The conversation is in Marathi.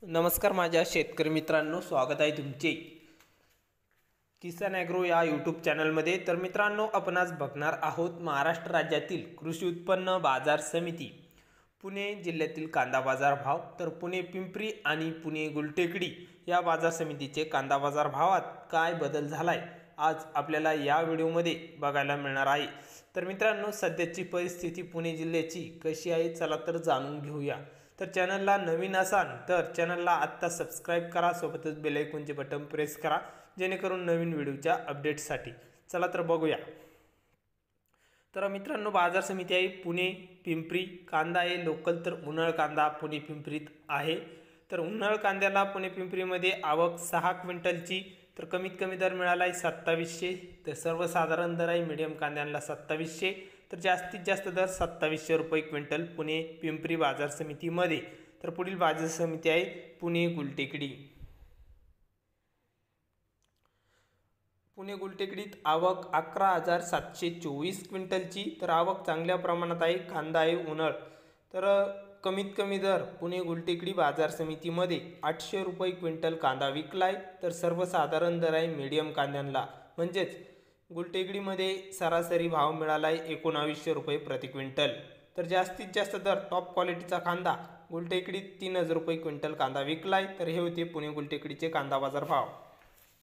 नमस्कार माझ्या शेतकरी मित्रांनो, स्वागत आहे तुमचे किसान ॲग्रो या यूट्यूब चॅनलमध्ये। तर मित्रांनो, आपण आज बघणार आहोत महाराष्ट्र राज्यातील कृषी उत्पन्न बाजार समिती पुणे जिल्ह्यातील कांदा बाजार भाव। तर पुणे पिंपरी आणि पुणे गुलटेकडी या बाजार समितीचे कांदा बाजार भावात काय बदल झालाय आज आपल्याला या व्हिडिओमध्ये बघायला मिळणार आहे। तर मित्रांनो, सध्याची परिस्थिती पुणे जिल्ह्याची कशी आहे चला तर जाणून घेऊया। तर चॅनलला नवीन असाल तर चॅनलला आत्ता सबस्क्राइब करा, सोबतच बेल आयकॉनचे बटन प्रेस करा जेणेकरून नवीन व्हिडिओच्या अपडेट्ससाठी। चला तर बघूया। तर मित्रांनो, बाजार समिती आहे पुणे पिंपरी। कांदा आहे लोकल, तर उन्हाळ कांदा पुणे पिंपरीत आहे। तर उन्हाळ कांद्याला पुणे पिंपरीमध्ये आवक 6 क्विंटलची, तर कमीत कमी दर मिळाला आहे 2700। तर सर्वसाधारण दर आहे मीडियम कांद्यांना 2700, तर जास्तीत जास्त दर 2700 रुपये क्विंटल पुणे पिंपरी बाजार समितीमध्ये। तर पुढील बाजार समिती आहे पुणे गुलटेकडी। पुणे गुलटेकडीत आवक 11,724 क्विंटलची, तर आवक चांगल्या प्रमाणात आहे। कांदा आहे उन्हाळ, तर कमीत कमी दर पुणे गुलटेकडी बाजार समितीमध्ये 800 रुपये क्विंटल कांदा विकलाय। तर सर्वसाधारण दर आहे मीडियम कांद्यांना, म्हणजेच गुलटेकडीमध्ये सरासरी भाव मिळाला आहे 1900 रुपये प्रति क्विंटल। तर जास्तीत जास्त दर टॉप क्वालिटीचा कांदा गुलटेकडीत 3000 रुपये क्विंटल कांदा विकलाय। तर हे होते पुणे गुलटेकडीचे कांदा बाजार भाव।